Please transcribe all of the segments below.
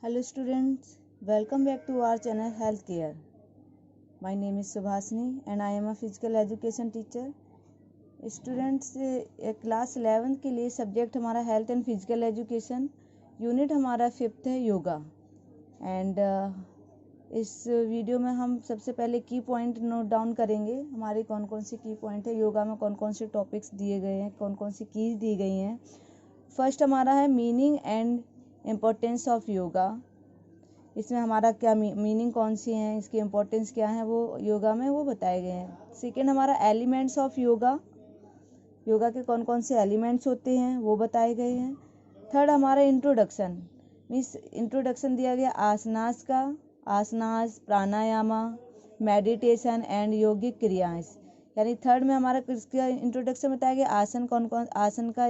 Hello students, welcome back to our channel Healthcare. My name is Subhasini and I am a physical education teacher. Students class 11th के लिए subject हमारा health and physical education, unit हमारा 5th है yoga. And इस video में हम सबसे पहले की पॉइंट नोट डाउन करेंगे। हमारे कौन कौन से की पॉइंट है, योगा में कौन कौन से टॉपिक्स दिए गए हैं, कौन कौन सी कीज दी गई हैं। फर्स्ट हमारा है meaning and importance of yoga. इसमें हमारा क्या मीनिंग कौन सी है, इसकी इम्पोर्टेंस क्या है, वो योगा में वो बताए गए हैं। सेकेंड हमारा एलिमेंट्स ऑफ योगा, योगा के कौन कौन से एलिमेंट्स होते हैं वो बताए गए हैं। थर्ड हमारा इंट्रोडक्शन, मीन्स इंट्रोडक्शन दिया गया आसनास का, आसनास, प्राणायामा, मेडिटेशन एंड योगिक क्रियाएं। यानी थर्ड में हमारा किसका इंट्रोडक्शन बताया गया, आसन कौन कौन आसन का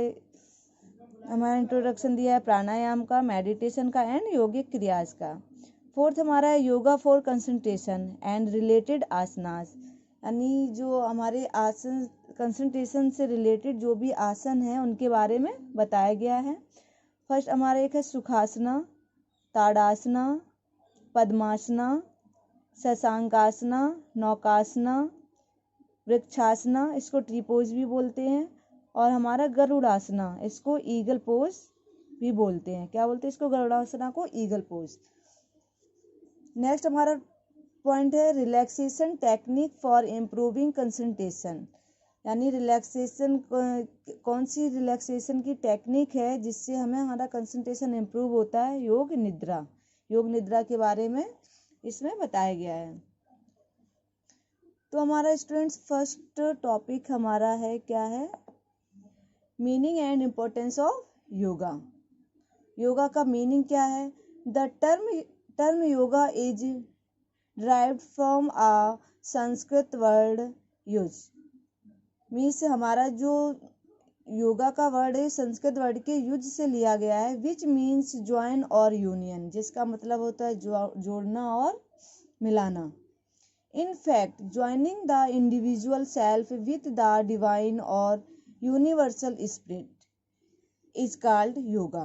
हमारा इंट्रोडक्शन दिया है, प्राणायाम का, मेडिटेशन का एंड योगिक क्रियास का। फोर्थ हमारा है yoga for concentration and related आसनास, यानी जो हमारे आसन कंसंट्रेशन से रिलेटेड जो भी आसन है उनके बारे में बताया गया है। फर्स्ट हमारा एक है सुखासना, ताड़ासना, पद्मासना, शशांकासना, नौकासना, वृक्षासना, इसको ट्रीपोज भी बोलते हैं, और हमारा गरुड़ासना, इसको ईगल पोज भी बोलते हैं। क्या बोलते हैं इसको, गरुड़ासना को ईगल पोज। नेक्स्ट हमारा पॉइंट है relaxation technique for improving concentration, यानी रिलैक्सेशन कौन सी रिलैक्सेशन की टेक्निक है जिससे हमें हमारा कंसंट्रेशन इम्प्रूव होता है, योग निद्रा। योग निद्रा के बारे में इसमें बताया गया है। तो हमारा स्टूडेंट्स फर्स्ट टॉपिक हमारा है क्या है, meaning and importance of yoga. Yoga का मीनिंग क्या है, the term yoga is derived from a Sanskrit word use, means हमारा जो योगा का वर्ड है संस्कृत वर्ड के युज से लिया गया है, विच मीन्स ज्वाइन और यूनियन, जिसका मतलब होता है जोड़ना और मिलाना। In fact, joining the individual self with the divine or universal spirit is called yoga.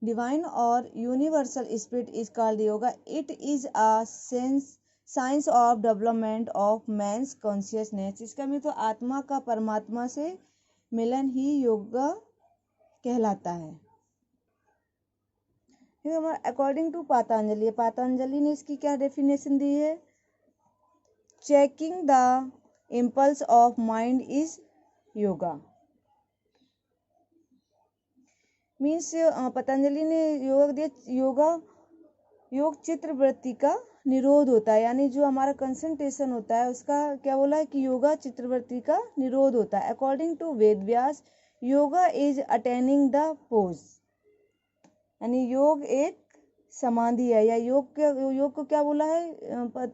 Divine or universal spirit is called yoga. It is a science of development of man's consciousness. इसका भी तो आत्मा का परमात्मा से मिलन ही योगा कहलाता है। According to Patanjali, Patanjali ने इसकी क्या डेफिनेशन दी है, checking the impulse of mind is yoga. Means Patanjali ने योगा दिया, योग चित्त वृत्ति का निरोध होता है, यानी जो हमारा कंसंट्रेशन होता है उसका क्या बोला है कि योगा चित्त वृत्ति का निरोध होता है। According to Ved Vyas, yoga is attaining the pose, यानी योग एक समाधि है, या योग को क्या बोला है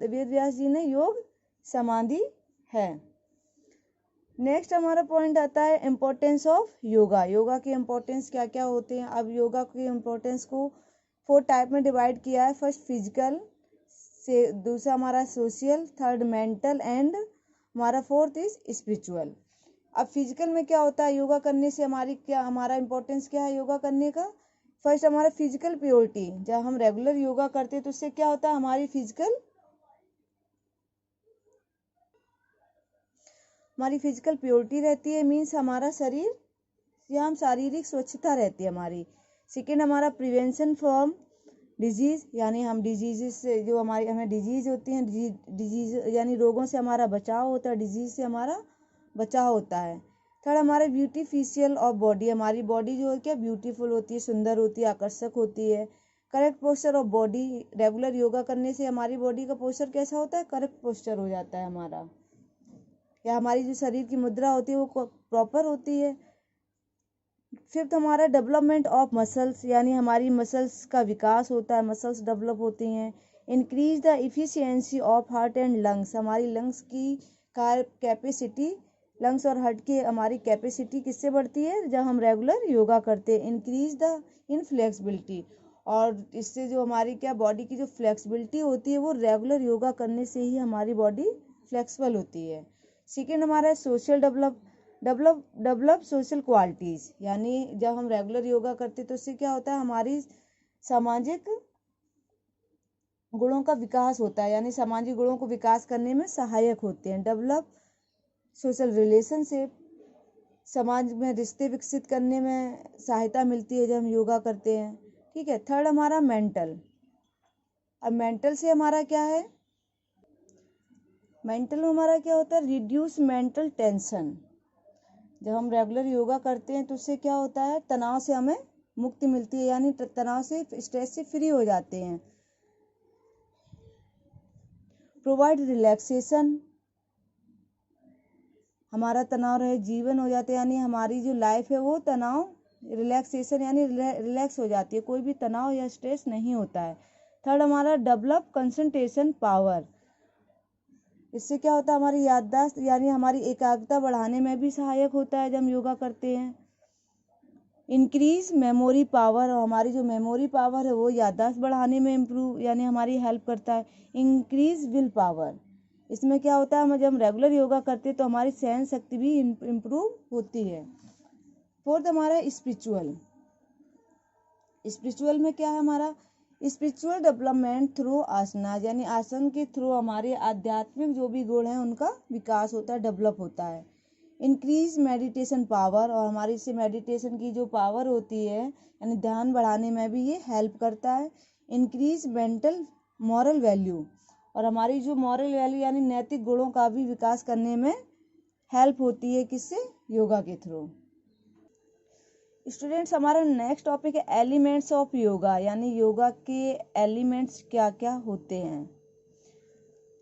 वेद व्यास जी ने, योग समाधि है। नेक्स्ट हमारा पॉइंट आता है इम्पोर्टेंस ऑफ योगा। योगा के इम्पोर्टेंस क्या क्या होते हैं। अब योगा के इम्पोर्टेंस को 4 टाइप में डिवाइड किया है। फर्स्ट फिजिकल, से दूसरा हमारा सोशल, थर्ड मेंटल एंड हमारा फोर्थ इज स्पिरिचुअल। अब फिजिकल में क्या होता है, योगा करने से हमारा इम्पोर्टेंस क्या है योगा करने का। फर्स्ट हमारा फिजिकल प्योरिटी, जब हम रेगुलर योगा करते हैं तो उससे क्या होता है, हमारी फिजिकल प्योरिटी रहती है, मीन्स हमारा शरीर या हम शारीरिक स्वच्छता रहती है हमारी। सेकेंड हमारा प्रिवेंशन फ्रॉम डिजीज, यानी हम डिजीज से जो हमें डिजीज होती हैं, डिजीज यानी रोगों से हमारा बचाव होता है, डिजीज से हमारा बचाव होता है। थर्ड हमारे ब्यूटीफिशियल ऑफ बॉडी, हमारी बॉडी जो है क्या ब्यूटीफुल होती है, सुंदर होती है, आकर्षक होती है। Correct posture of body, regular yoga करने से हमारी बॉडी का पोस्चर कैसा होता है, करेक्ट पोस्चर हो जाता है हमारा, या हमारी जो शरीर की मुद्रा होती है वो प्रॉपर होती है। फिफ्थ हमारा डेवलपमेंट ऑफ मसल्स, यानी हमारी मसल्स का विकास होता है, मसल्स डेवलप होती हैं। Increase the efficiency of heart and lungs, हमारी लंग्स की कैपेसिटी, लंग्स और हार्ट की हमारी कैपेसिटी किससे बढ़ती है, जब हम रेगुलर योगा करते हैं। इंक्रीज द इन फ्लेक्सिबिलिटी, और इससे जो हमारी क्या बॉडी की जो फ्लेक्सिबिलिटी होती है वो रेगुलर योगा करने से ही हमारी बॉडी फ्लेक्सिबल होती है। सेकेंड हमारा सोशल डेवलप सोशल क्वालिटीज़, यानी जब हम रेगुलर योगा करते तो उससे क्या होता है, हमारी सामाजिक गुणों का विकास होता है, यानी सामाजिक गुणों को विकास करने में सहायक होते हैं। डेवलप सोशल रिलेशनशिप, समाज में रिश्ते विकसित करने में सहायता मिलती है जब हम योगा करते हैं। ठीक है। थर्ड हमारा मेंटल। अब मेंटल से हमारा क्या है, मेंटल में हमारा क्या होता है, रिड्यूस मेंटल टेंशन। जब हम रेगुलर योगा करते हैं तो उससे क्या होता है, तनाव से हमें मुक्ति मिलती है, यानी तनाव से, स्ट्रेस से फ्री हो जाते हैं। प्रोवाइड रिलैक्सेशन, हमारा तनाव रहे जीवन हो जाता है, यानी हमारी जो लाइफ है वो तनाव रिलैक्सेशन यानी रिलैक्स हो जाती है, कोई भी तनाव या स्ट्रेस नहीं होता है। थर्ड हमारा डेवलप कंसंट्रेशन पावर, इससे क्या होता है, हमारी याददाश्त यानी हमारी एकाग्रता बढ़ाने में भी सहायक होता है जब हम योगा करते हैं। इंक्रीज मेमोरी पावर, और हमारी जो मेमोरी पावर है वो याददाश्त बढ़ाने में इम्प्रूव यानी हमारी हेल्प करता है। इंक्रीज विल पावर, इसमें क्या होता है, जब हम रेगुलर योगा करते हैं तो हमारी सहन शक्ति भी इम्प्रूव होती है। फोर्थ हमारा स्पिरिचुअल। स्पिरिचुअल में क्या है हमारा, स्पिरिचुअल डेवलपमेंट थ्रू आसना, यानी आसन के थ्रू हमारे आध्यात्मिक जो भी गुण हैं उनका विकास होता है, डेवलप होता है। इंक्रीज मेडिटेशन पावर, और हमारी इससे मेडिटेशन की जो पावर होती है यानी ध्यान बढ़ाने में भी ये हेल्प करता है। इंक्रीज मेंटल मॉरल वैल्यू, और हमारी जो मॉरल वैल्यू यानी नैतिक गुणों का भी विकास करने में हेल्प होती है, किससे, योगा के थ्रू। स्टूडेंट्स हमारा नेक्स्ट टॉपिक है एलिमेंट्स ऑफ योगा, यानी योगा के एलिमेंट्स क्या क्या होते हैं।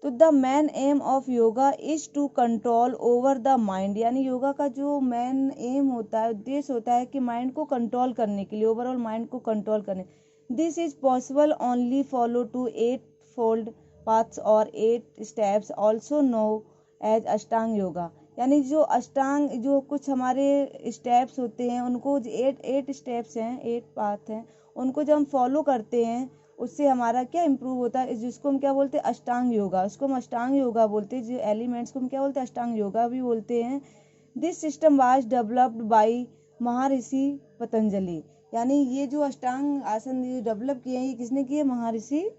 तो the main aim of yoga is to control over the mind, यानी योगा का जो मेन एम होता है, उद्देश्य होता है कि माइंड को कंट्रोल करने के लिए, ओवरऑल माइंड को कंट्रोल करने। This is possible only follow to 8 fold paths और 8 स्टेप्स ऑल्सो नो एज अष्टांग योगा, यानी जो अष्टांग जो कुछ हमारे स्टेप्स होते हैं उनको 8 स्टेप्स हैं, 8 पाथ हैं, उनको जब हम फॉलो करते हैं उससे हमारा क्या इम्प्रूव होता है, जिसको हम क्या बोलते हैं, अष्टांग योगा, उसको हम अष्टांग योगा बोलते हैं। जो एलिमेंट्स को हम क्या बोलते हैं, अष्टांग योगा भी बोलते हैं। This system was developed by महर्षि पतंजलि, यानी ये जो अष्टांग आसन डेवलप किए हैं ये किसने किए, महर्षि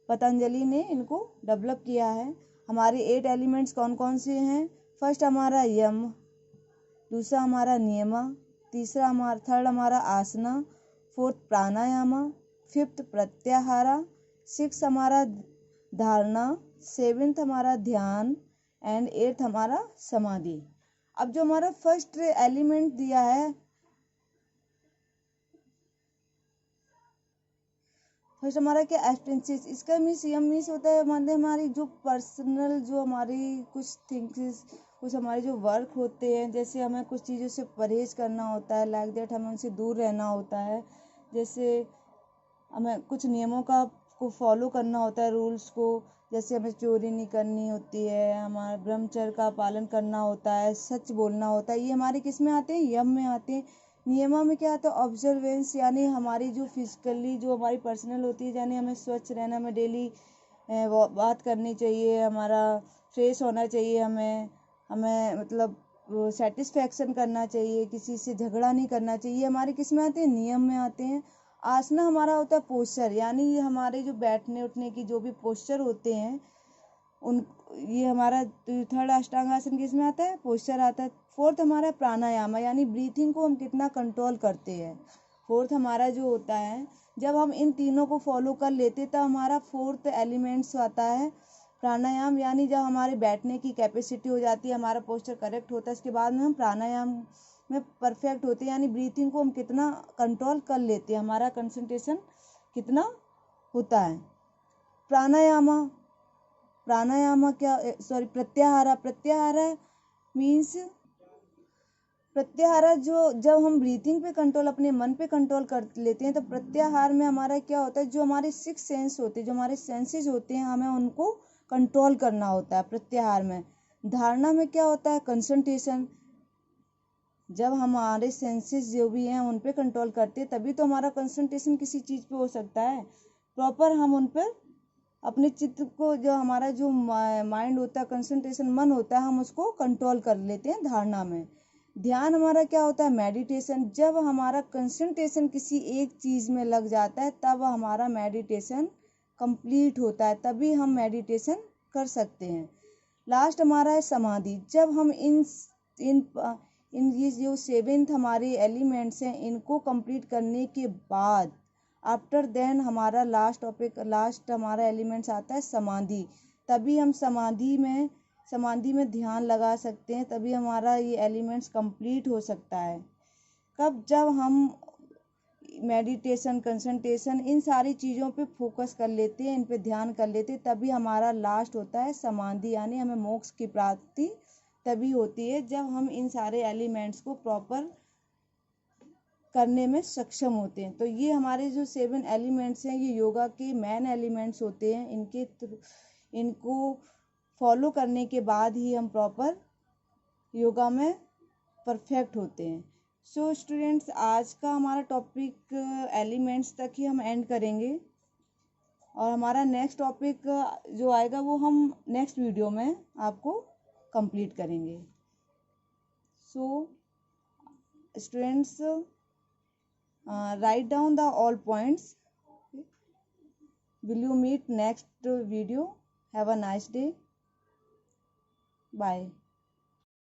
पतंजलि ने इनको डेवलप किया है। हमारे 8 एलिमेंट्स कौन कौन से हैं, फर्स्ट हमारा यम, दूसरा हमारा नियम, थर्ड हमारा आसना, फोर्थ प्राणायाम, फिफ्थ प्रत्याहारा, सिक्स हमारा धारणा, सेवेंथ हमारा ध्यान एंड एट्थ हमारा समाधि। अब जो हमारा फर्स्ट एलिमेंट दिया है, फर्स्ट हमारा क्या, एब्सटेंसेस, इसका मीन्स यम मीन्स होता है मतलब हमारी जो पर्सनल जो हमारी कुछ थिंग्स, कुछ हमारे जो वर्क होते हैं, जैसे हमें कुछ चीज़ों से परहेज करना होता है, लाइक दैट हमें उनसे दूर रहना होता है, जैसे हमें कुछ नियमों को फॉलो करना होता है, रूल्स को, जैसे हमें चोरी नहीं करनी होती है, हमारा ब्रह्मचर्य का पालन करना होता है, सच बोलना होता है, ये हमारे किस में आते हैं, यम में आते हैं। नियमा में क्या आता है, ऑब्जर्वेंस, यानी हमारी जो फिजिकली जो हमारी पर्सनल होती है, यानी हमें स्वच्छ रहना, हमें डेली बात करनी चाहिए, हमारा फ्रेश होना चाहिए, हमें मतलब सेटिस्फैक्शन करना चाहिए, किसी से झगड़ा नहीं करना चाहिए, हमारे किस में आते हैं, नियम में आते हैं। आसना हमारा होता है पोस्चर, यानी ये हमारे जो बैठने उठने की जो भी पोस्चर होते हैं उन ये हमारा थर्ड अष्टांग आसन किस में आता है, पोस्चर आता है। फोर्थ हमारा प्राणायाम, यानी ब्रीथिंग को हम कितना कंट्रोल करते हैं। फोर्थ हमारा जो होता है, जब हम इन तीनों को फॉलो कर लेते तब हमारा फोर्थ एलिमेंट्स आता है प्राणायाम, यानी जब हमारे बैठने की कैपेसिटी हो जाती है, हमारा पोस्चर करेक्ट होता है, इसके बाद में हम प्राणायाम में परफेक्ट होते हैं, यानी ब्रीथिंग को हम कितना कंट्रोल कर लेते हैं, हमारा कंसंट्रेशन कितना होता है। प्राणायाम क्या, सॉरी, प्रत्याहारा मीन्स प्रत्याहार जो जब हम ब्रीथिंग पे कंट्रोल, अपने मन पे कंट्रोल कर लेते हैं, तो प्रत्याहार में हमारा क्या होता है, जो हमारे 6 सेंस होते हैं, जो हमारे सेंसेस होते हैं, हमें उनको कंट्रोल करना होता है प्रत्याहार में। धारणा में क्या होता है, कंसंट्रेशन, जब हमारे सेंसेस जो भी हैं उन पे कंट्रोल करते हैं तभी तो हमारा कंसंट्रेशन किसी चीज़ पे हो सकता है प्रॉपर, हम उन पर अपने चित्त को, जो हमारा जो माइंड होता है, कंसंट्रेशन मन होता है, हम उसको कंट्रोल कर लेते हैं धारणा में। ध्यान हमारा क्या होता है, मेडिटेशन। जब हमारा कंसंट्रेशन किसी एक चीज़ में लग जाता है तब हमारा मेडिटेशन कंप्लीट होता है, तभी हम मेडिटेशन कर सकते हैं। लास्ट हमारा है समाधि। जब हम इन ये जो 7th हमारे एलिमेंट्स हैं इनको कंप्लीट करने के बाद आफ्टर देन हमारा लास्ट हमारा एलिमेंट्स आता है समाधि। तभी हम समाधि में ध्यान लगा सकते हैं, तभी हमारा ये एलिमेंट्स कंप्लीट हो सकता है। कब, जब हम मेडिटेशन, कंसंट्रेशन, इन सारी चीज़ों पे फोकस कर लेते हैं, इन पे ध्यान कर लेते हैं, तभी हमारा लास्ट होता है समाधि, यानी हमें मोक्ष की प्राप्ति तभी होती है जब हम इन सारे एलिमेंट्स को प्रॉपर करने में सक्षम होते हैं। तो ये हमारे जो 7 एलिमेंट्स हैं ये योगा के मेन एलिमेंट्स होते हैं। इनको फॉलो करने के बाद ही हम प्रॉपर योगा में परफेक्ट होते हैं। सो स्टूडेंट्स, आज का हमारा टॉपिक एलिमेंट्स तक ही हम एंड करेंगे और हमारा नेक्स्ट टॉपिक जो आएगा वो हम नेक्स्ट वीडियो में आपको कंप्लीट करेंगे। So students, write down the all points. Will you meet next video? Have a nice day. Bye.